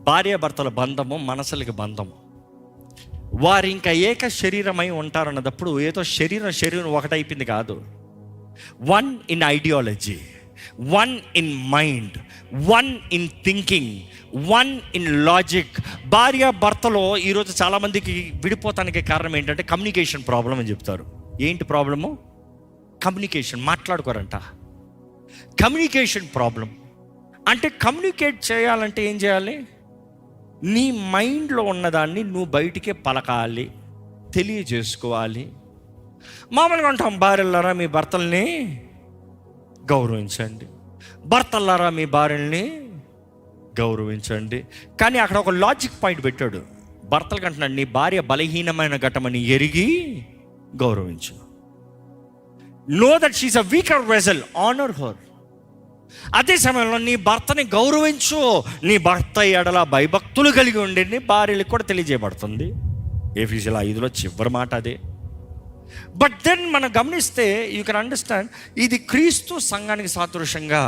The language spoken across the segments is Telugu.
భార్యాభర్తల బంధము మనసులకి బంధము. వారు ఇంకా ఏక శరీరమై ఉంటారన్నప్పుడు ఏదో శరీరం ఒకటైపోయింది కాదు. One in ideology, one in mind, one in thinking, one in logic. భార్యాభర్తలో ఈరోజు చాలామందికి విడిపోతానికి కారణం ఏంటంటే కమ్యూనికేషన్ ప్రాబ్లం అని చెప్తారు. ఏంటి ప్రాబ్లము? కమ్యూనికేషన్, మాట్లాడుకోరంట. కమ్యూనికేషన్ ప్రాబ్లం అంటే కమ్యూనికేట్ చేయాలంటే ఏం చేయాలి? నీ మైండ్లో ఉన్నదాన్ని నువ్వు బయటికే పలకాలి, తెలియజేసుకోవాలి. మామూలుగా అంటాం, భార్యలారా మీ భర్తల్ని గౌరవించండి, భర్తలారా మీ భార్యల్ని గౌరవించండి. కానీ అక్కడ ఒక లాజిక్ పాయింట్ పెట్టాడు. భర్తలకు అంటున్నాడు, నీ భార్య బలహీనమైన ఘటమని ఎరిగి గౌరవించు. Know that she is a weaker vessel, honour her. అదే సమయంలో నీ భర్తని గౌరవించు. నీ భర్త ఎడల భయభక్తులు కలిగి ఉండి నీ భార్యలకు కూడా తెలియజేయబడుతుంది. ఎఫెసీయుల 5లో చివరి మాట అదే. బట్ దెన్ మనం గమనిస్తే యూ కెన్ అండర్స్టాండ్, ఇది క్రీస్తు సంఘానికి సాదృశ్యంగా,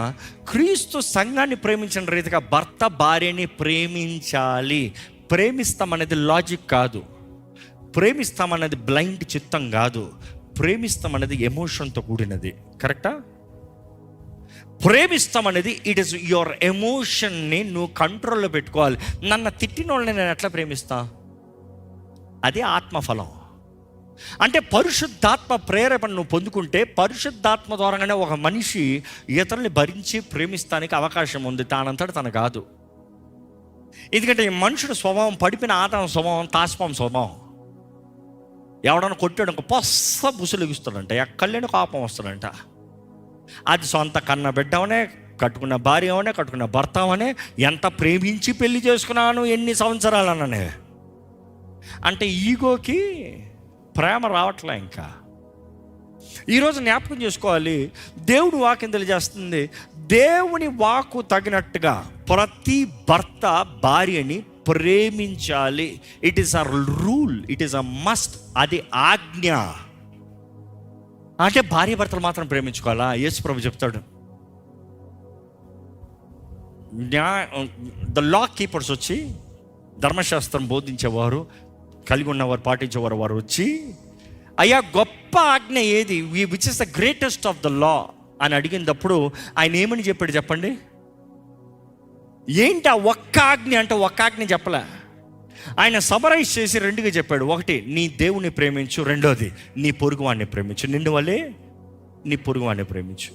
క్రీస్తు సంఘాన్ని ప్రేమించిన రీతిగా భర్త భార్యని ప్రేమించాలి. ప్రేమిస్తామనేది లాజిక్ కాదు, ప్రేమిస్తామన్నది బ్లైండ్ చిత్తం కాదు, ప్రేమిస్తామన్నది ఎమోషన్తో కూడినది. కరెక్టా? ప్రేమిస్తామనేది ఇట్ ఈస్ యువర్ ఎమోషన్ని నువ్వు కంట్రోల్లో పెట్టుకోవాలి. నన్ను తిట్టిన వాళ్ళని నేను ఎట్లా ప్రేమిస్తా? అదే ఆత్మఫలం. అంటే పరిశుద్ధాత్మ ప్రేరేపణ నువ్వు పొందుకుంటే పరిశుద్ధాత్మ ద్వారానే ఒక మనిషి ఇతరుల్ని భరించి ప్రేమిస్తానికి అవకాశం ఉంది, తానంతట తను కాదు. ఎందుకంటే ఈ మనుషుడు స్వభావం, పడిపోయిన ఆదాం స్వభావం తాస్పం స్వభావం. ఎవడన్నా కొట్టాడు ఒక పొస్స బుసులుగిస్తాడంట, ఎక్కడలేని కోపం వస్తాడంట. అది సొంత కన్న బిడ్డవనే, కట్టుకున్న భార్య అవనే, కట్టుకున్న భర్త అవనే, ఎంత ప్రేమించి పెళ్లి చేసుకున్నాను ఎన్ని సంవత్సరాలు అన్ననే. అంటే ఈగోకి ప్రేమ రావట్లే. ఇంకా ఈరోజు జ్ఞాపకం చేసుకోవాలి, దేవుడు వాక్యం తెలియజేస్తుంది, దేవుని వాక్కు తగినట్టుగా ప్రతి భర్త భార్యని ప్రేమించాలి. It is a rule, it is a must. అది ఆజ్ఞ. అంటే భార్య భర్తలు మాత్రం ప్రేమించుకోవాలా? యేసు ప్రభు చెప్తాడు, ద లా కీపర్స్ వచ్చి, ధర్మశాస్త్రం బోధించేవారు, కలిగి ఉన్నవారు, పాటించేవారు, వారు వచ్చి, అయ్యా గొప్ప ఆజ్ఞ ఏది, which is the greatest of the law అని అడిగినప్పుడు ఆయన ఏమని చెప్పాడు చెప్పండి? ఏంటి ఆ ఒక్క ఆజ్ఞ అంటే ఒక్క ఆజ్ఞ చెప్పలే. ఆయన సమరైజ్ చేసి రెండుగా చెప్పాడు. ఒకటి, నీ దేవుని ప్రేమించు. రెండోది, నీ పొరుగువాడిని ప్రేమించు. నిన్ను వల్లే నీ పొరుగువాడిని ప్రేమించు.